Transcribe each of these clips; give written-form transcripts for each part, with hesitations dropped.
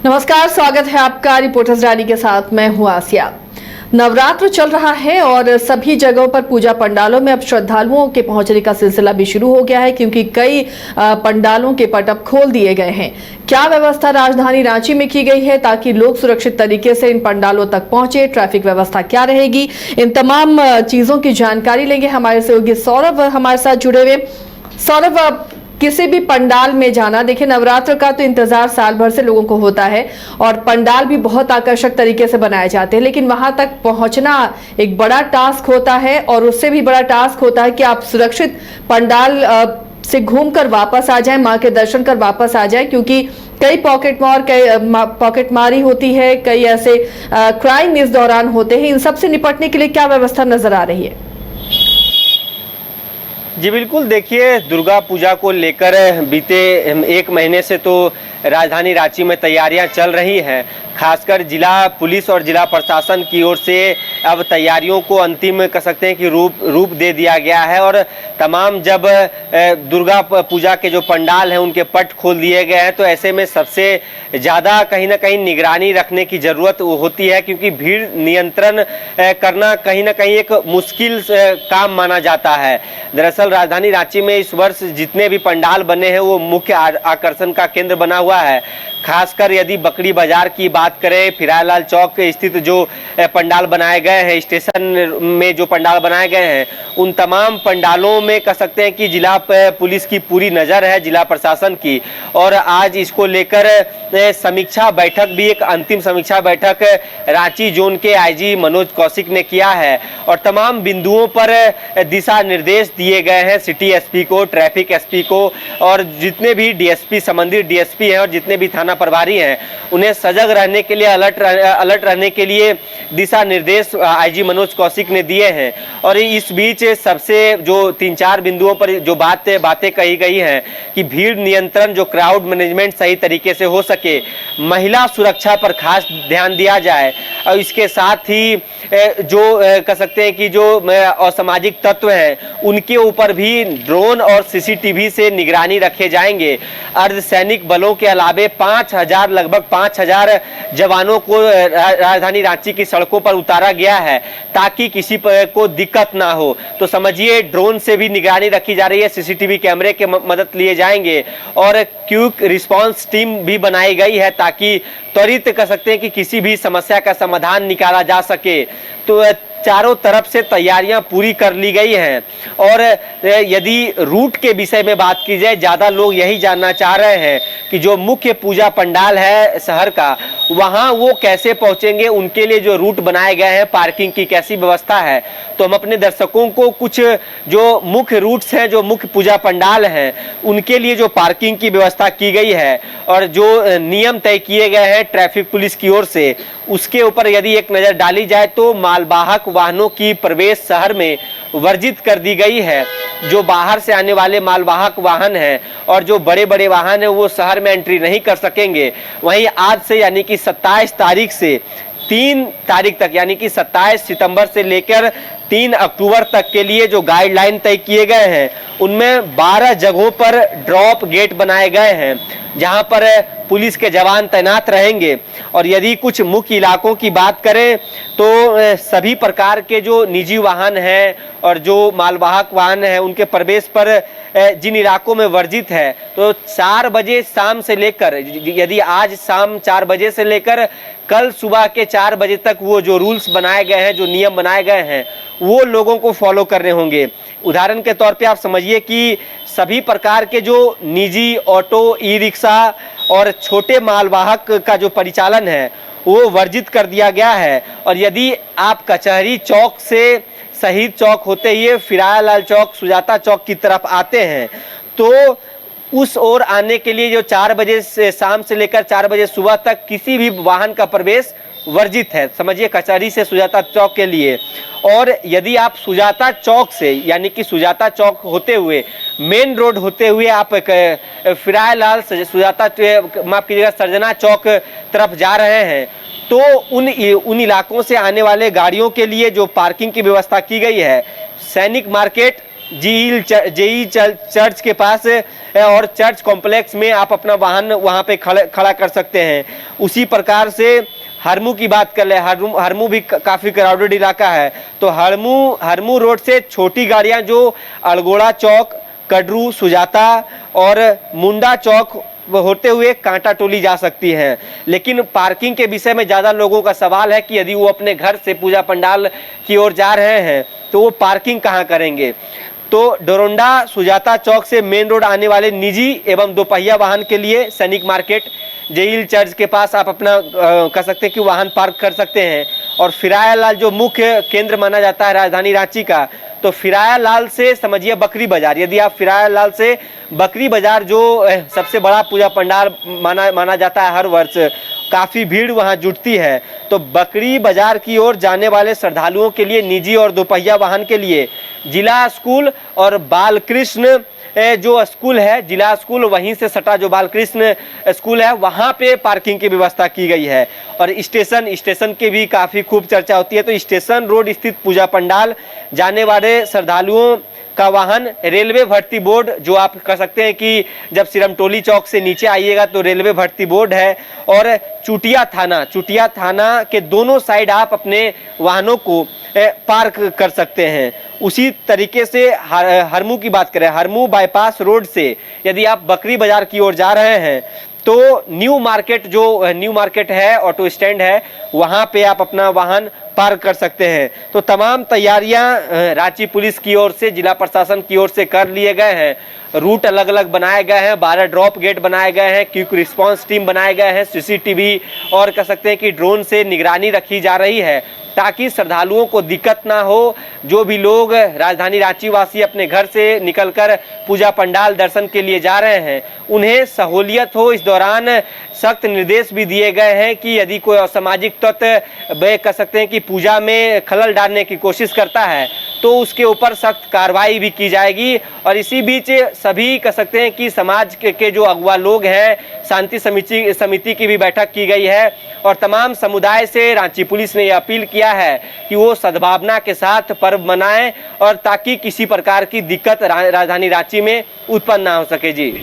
नमस्कार, स्वागत है आपका रिपोर्टर्स डायरी के साथ। मैं हूं आसिया। नवरात्र चल रहा है और सभी जगहों पर पूजा पंडालों में अब श्रद्धालुओं के पहुंचने का सिलसिला भी शुरू हो गया है, क्योंकि कई पंडालों के पट अब खोल दिए गए हैं। क्या व्यवस्था राजधानी रांची में की गई है ताकि लोग सुरक्षित तरीके से इन पंडालों तक पहुंचे, ट्रैफिक व्यवस्था क्या रहेगी, इन तमाम चीजों की जानकारी लेंगे। हमारे सहयोगी सौरभ हमारे साथ जुड़े हुए। सौरभ, किसी भी पंडाल में जाना, देखिए नवरात्र का तो इंतजार साल भर से लोगों को होता है और पंडाल भी बहुत आकर्षक तरीके से बनाए जाते हैं, लेकिन वहां तक पहुंचना एक बड़ा टास्क होता है और उससे भी बड़ा टास्क होता है कि आप सुरक्षित पंडाल से घूमकर वापस आ जाएं, मां के दर्शन कर वापस आ जाएं, क्योंकि कई पॉकेटमारी होती है, कई ऐसे क्राइम इस दौरान होते हैं। इन सबसे निपटने के लिए क्या व्यवस्था नजर आ रही है? जी बिल्कुल, देखिए दुर्गा पूजा को लेकर बीते एक महीने से तो राजधानी रांची में तैयारियां चल रही हैं। खासकर जिला पुलिस और जिला प्रशासन की ओर से अब तैयारियों को अंतिम कह सकते हैं कि रूप दे दिया गया है और तमाम जब दुर्गा पूजा के जो पंडाल हैं उनके पट खोल दिए गए हैं, तो ऐसे में सबसे ज़्यादा कहीं ना कहीं निगरानी रखने की ज़रूरत होती है, क्योंकि भीड़ नियंत्रण करना कहीं ना कहीं एक मुश्किल काम माना जाता है। दरअसल राजधानी रांची में इस वर्ष जितने भी पंडाल बने हैं वो मुख्य आकर्षण का केंद्र बना हुआ है। खासकर यदि बकरी बाजार की बात करें, फिरालाल चौक स्थित जो पंडाल बनाए गए हैं, स्टेशन में जो पंडाल बनाए गए हैं, उन तमाम पंडालों में कह सकते हैं कि जिला पुलिस की पूरी नज़र है, जिला प्रशासन की। और आज इसको लेकर समीक्षा बैठक भी, एक अंतिम समीक्षा बैठक रांची जोन के आईजी मनोज कौशिक ने किया है और तमाम बिंदुओं पर दिशा निर्देश दिए गए हैं सिटी एसपी को, ट्रैफिक एसपी को और जितने भी डीएसपी, संबंधित डीएसपी हैं और जितने भी थाना प्रभारी हैं, उन्हें सजग रहने के लिए, अलर्ट रहने के लिए दिशा निर्देश आईजी मनोज कौशिक ने दिए हैं। और इस बीच सबसे जो 3-4 बिंदुओं पर जो बातें कही गई हैं कि भीड़ नियंत्रण, जो क्राउड मैनेजमेंट सही तरीके से हो सके, महिला सुरक्षा पर खास ध्यान दिया जाए और इसके साथ ही जो कह सकते हैं कि जो असामाजिक तत्व हैं उनके ऊपर भी ड्रोन और सीसीटीवी से निगरानी रखे जाएंगे। अर्धसैनिक बलों के अलावे 5,000, लगभग 5,000 जवानों को राजधानी रांची की सड़कों पर उतारा गया है ताकि किसी को दिक्कत ना हो। तो समझिए ड्रोन से भी निगरानी रखी जा रही है, सीसीटीवी कैमरे के मदद लिए जाएंगे और क्विक रिस्पांस टीम भी बनाई गई है ताकि त्वरित कह सकते हैं कि किसी भी समस्या का समाधान निकाला जा सके। तो चारों तरफ से तैयारियां पूरी कर ली गई हैं। और यदि रूट के विषय में बात की जाए, ज़्यादा लोग यही जानना चाह रहे हैं कि जो मुख्य पूजा पंडाल है शहर का, वहां वो कैसे पहुंचेंगे, उनके लिए जो रूट बनाए गए हैं, पार्किंग की कैसी व्यवस्था है। तो हम अपने दर्शकों को कुछ जो मुख्य रूट्स हैं, जो मुख्य पूजा पंडाल हैं, उनके लिए जो पार्किंग की व्यवस्था की गई है और जो नियम तय किए गए हैं ट्रैफिक पुलिस की ओर से, उसके ऊपर यदि एक नज़र डाली जाए तो मालवाहक वाहनों की प्रवेश शहर में वर्जित कर दी गई है। जो बाहर से आने वाले मालवाहक वाहन हैं और जो बड़े बड़े वाहन हैं वो शहर में एंट्री नहीं कर सकेंगे। वहीं आज से यानी कि 27 तारीख से 3 तारीख तक, यानी कि 27 सितंबर से लेकर 3 अक्टूबर तक के लिए जो गाइडलाइन तय किए गए हैं उनमें 12 जगहों पर ड्रॉप गेट बनाए गए हैं जहां पर पुलिस के जवान तैनात रहेंगे। और यदि कुछ मुख्य इलाकों की बात करें तो सभी प्रकार के जो निजी वाहन हैं और जो मालवाहक वाहन हैं उनके प्रवेश पर जिन इलाकों में वर्जित है, तो 4 बजे शाम से लेकर, यदि आज शाम 4 बजे से लेकर कल सुबह के 4 बजे तक वो जो रूल्स बनाए गए हैं, जो नियम बनाए गए हैं, वो लोगों को फॉलो करने होंगे। उदाहरण के तौर पे आप समझिए कि सभी प्रकार के जो निजी ऑटो, ई रिक्शा और छोटे मालवाहक का जो परिचालन है वो वर्जित कर दिया गया है। और यदि आप कचहरी चौक से शहीद चौक होते ही फिरालाल चौक, सुजाता चौक की तरफ आते हैं तो उस ओर आने के लिए जो 4 बजे से शाम से लेकर 4 बजे सुबह तक किसी भी वाहन का प्रवेश वर्जित है, समझिए कचहरी से सुजाता चौक के लिए। और यदि आप सुजाता चौक से, यानी कि सुजाता चौक होते हुए, मेन रोड होते हुए आप फिरालाल सुजाता, माफ कीजिएगा, सर्जना चौक तरफ जा रहे हैं, तो उन इलाकों से आने वाले गाड़ियों के लिए जो पार्किंग की व्यवस्था की गई है, सैनिक मार्केट जेई चर्च के पास और चर्च कॉम्प्लेक्स में आप अपना वाहन वहां पे खड़ा कर सकते हैं। उसी प्रकार से हरमू की बात कर ले, हरमू भी काफी क्राउडेड इलाका है, तो हरमू रोड से छोटी गाड़ियां जो अड़गोड़ा चौक, कड़रू, सुजाता और मुंडा चौक होते हुए कांटा टोली जा सकती हैं। लेकिन पार्किंग के विषय में ज़्यादा लोगों का सवाल है कि यदि वो अपने घर से पूजा पंडाल की ओर जा रहे हैं तो वो पार्किंग कहाँ करेंगे। तो डोरंडा सुजाता चौक से मेन रोड आने वाले निजी एवं दोपहिया वाहन के लिए सैनिक मार्केट, जेईल चर्च के पास आप अपना कह सकते हैं कि वाहन पार्क कर सकते हैं। और फिराया लाल जो मुख्य केंद्र माना जाता है राजधानी रांची का, तो फिराया लाल से समझिए बकरी बाजार, यदि आप फिराया लाल से बकरी बाजार जो सबसे बड़ा पूजा पंडाल माना जाता है हर वर्ष, काफ़ी भीड़ वहां जुटती है, तो बकरी बाजार की ओर जाने वाले श्रद्धालुओं के लिए निजी और दोपहिया वाहन के लिए जिला स्कूल और बालकृष्ण जो स्कूल है, जिला स्कूल वहीं से सटा जो बालकृष्ण स्कूल है, वहाँ पे पार्किंग की व्यवस्था की गई है। और स्टेशन की भी काफ़ी खूब चर्चा होती है, तो स्टेशन रोड स्थित पूजा पंडाल जाने वाले श्रद्धालुओं का वाहन रेलवे भर्ती बोर्ड, जो आप कह सकते हैं कि जब सिरमटोली चौक से नीचे आइएगा तो रेलवे भर्ती बोर्ड है, और चुटिया थाना के दोनों साइड आप अपने वाहनों को पार्क कर सकते हैं। उसी तरीके से हरमू की बात करें, हरमू बाईपास रोड से यदि आप बकरी बाजार की ओर जा रहे हैं तो न्यू मार्केट है, ऑटो स्टैंड है, वहां पे आप अपना वाहन पार्क कर सकते हैं। तो तमाम तैयारियां रांची पुलिस की ओर से, जिला प्रशासन की ओर से कर लिए गए हैं। रूट अलग अलग बनाए गए हैं, 12 ड्रॉप गेट बनाए गए हैं, क्विक रिस्पांस टीम बनाए गए हैं, सीसीटीवी और कह सकते हैं कि ड्रोन से निगरानी रखी जा रही है ताकि श्रद्धालुओं को दिक्कत ना हो। जो भी लोग राजधानी रांची वासी अपने घर से निकलकर पूजा पंडाल दर्शन के लिए जा रहे हैं उन्हें सहूलियत हो। इस दौरान सख्त निर्देश भी दिए गए हैं कि यदि कोई असामाजिक तत्व कह सकते हैं कि पूजा में खलल डालने की कोशिश करता है तो उसके ऊपर सख्त कार्रवाई भी की जाएगी। और इसी बीच सभी कह सकते हैं कि समाज के जो अगुवा लोग हैं, शांति समिति की भी बैठक की गई है और तमाम समुदाय से रांची पुलिस ने यह अपील किया है कि वो सद्भावना के साथ पर्व मनाएं और ताकि किसी प्रकार की दिक्कत राजधानी रांची में उत्पन्न ना हो सके। जी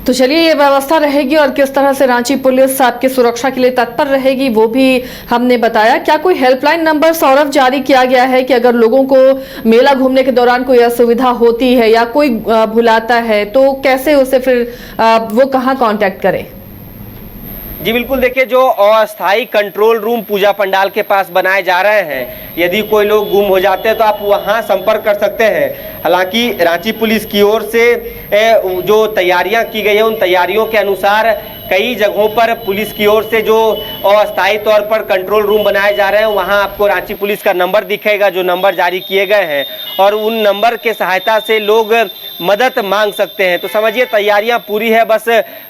तो चलिए, ये व्यवस्था रहेगी और किस तरह से रांची पुलिस आपकी सुरक्षा के लिए तत्पर रहेगी वो भी हमने बताया। क्या कोई हेल्पलाइन नंबर सौरभ जारी किया गया है कि अगर लोगों को मेला घूमने के दौरान कोई असुविधा होती है या कोई भुलाता है तो कैसे उसे फिर वो कहाँ कांटेक्ट करे? जी बिल्कुल, देखिए जो अस्थायी कंट्रोल रूम पूजा पंडाल के पास बनाए जा रहे हैं, यदि कोई लोग गुम हो जाते हैं तो आप वहां संपर्क कर सकते हैं। हालांकि रांची पुलिस की ओर से जो तैयारियां की गई हैं उन तैयारियों के अनुसार कई जगहों पर पुलिस की ओर से जो अस्थायी तौर पर कंट्रोल रूम बनाए जा रहे हैं वहां आपको रांची पुलिस का नंबर दिखेगा, जो नंबर जारी किए गए हैं, और उन नंबर के सहायता से लोग मदद मांग सकते हैं। तो समझिए तैयारियां पूरी है, बस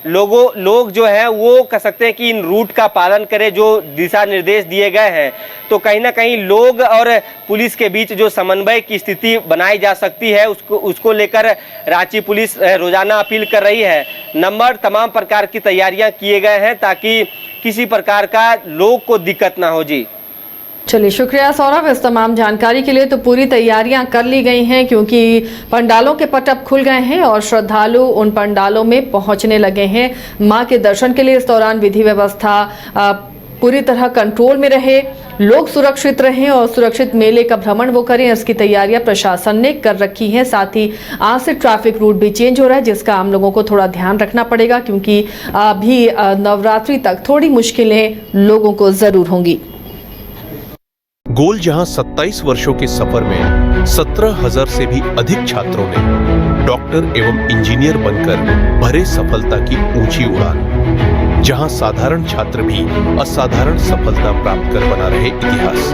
लोग जो है वो कह सकते हैं कि इन रूट का पालन करें जो दिशा निर्देश दिए गए हैं। तो कहीं ना कहीं लोग और पुलिस के बीच जो समन्वय की स्थिति बनाई जा सकती है उसको लेकर रांची पुलिस रोजाना अपील कर रही है। नंबर तमाम प्रकार की तैयारियां किए गए हैं ताकि किसी प्रकार का लोग को दिक्कत ना हो। जी चलिए, शुक्रिया सौरभ इस तमाम जानकारी के लिए। तो पूरी तैयारियां कर ली गई हैं क्योंकि पंडालों के पट अब खुल गए हैं और श्रद्धालु उन पंडालों में पहुंचने लगे हैं मां के दर्शन के लिए। इस दौरान विधि व्यवस्था पूरी तरह कंट्रोल में रहे, लोग सुरक्षित रहें और सुरक्षित मेले का भ्रमण वो करें, इसकी तैयारियां प्रशासन ने कर रखी हैं। साथ ही आज से ट्रैफिक रूट भी चेंज हो रहा है जिसका आम लोगों को थोड़ा ध्यान रखना पड़ेगा क्योंकि अभी नवरात्रि तक थोड़ी मुश्किलें लोगों को जरूर होंगी। गोल जहां 27 वर्षों के सफर में 17,000 से भी अधिक छात्रों ने डॉक्टर एवं इंजीनियर बनकर भरे सफलता की ऊंची उड़ान, जहां साधारण छात्र भी असाधारण सफलता प्राप्त कर बना रहे इतिहास।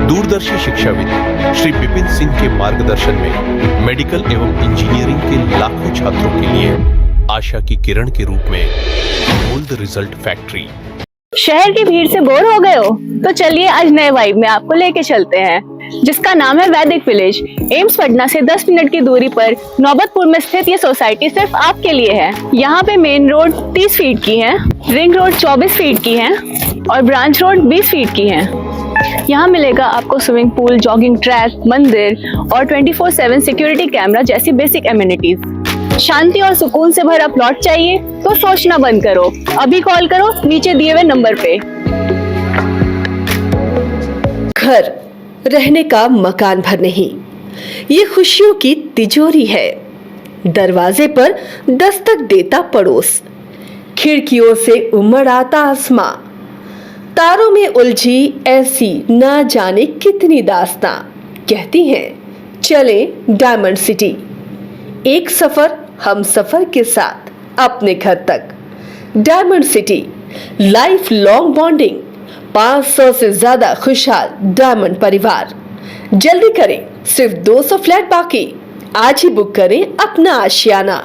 दूरदर्शी शिक्षाविद श्री विपिन सिंह के मार्गदर्शन में मेडिकल एवं इंजीनियरिंग के लाखों छात्रों के लिए आशा की किरण के रूप में गोल्ड रिजल्ट फैक्ट्री। शहर की भीड़ से बोर हो गए हो तो चलिए आज नए वाइब में आपको लेके चलते हैं जिसका नाम है वैदिक विलेज। एम्स पटना से 10 मिनट की दूरी पर नौबतपुर में स्थित ये सोसाइटी सिर्फ आपके लिए है। यहाँ पे मेन रोड 30 फीट की है, रिंग रोड 24 फीट की है और ब्रांच रोड 20 फीट की है। यहाँ मिलेगा आपको स्विमिंग पूल, जॉगिंग ट्रैक, मंदिर और 24/7 सिक्योरिटी कैमरा जैसी बेसिक एमिनिटीज। शांति और सुकून से भरा प्लॉट चाहिए तो सोचना बंद करो, अभी कॉल करो नीचे दिए हुए नंबर पे। घर रहने का मकान भर नहीं, ये खुशियों की तिजोरी है। दरवाजे पर दस्तक देता पड़ोस, खिड़कियों से उमड़ आता आसमां, तारों में उलझी ऐसी ना जाने कितनी दास्तां। कहती हैं चले डायमंड सिटी, एक सफर हम सफर के साथ अपने घर तक। Diamond city, life long bonding, 500 से ज्यादा खुशहाल डायमंड परिवार। जल्दी करें, सिर्फ 200 फ्लैट बाकी। आज ही बुक करें अपना आशियाना।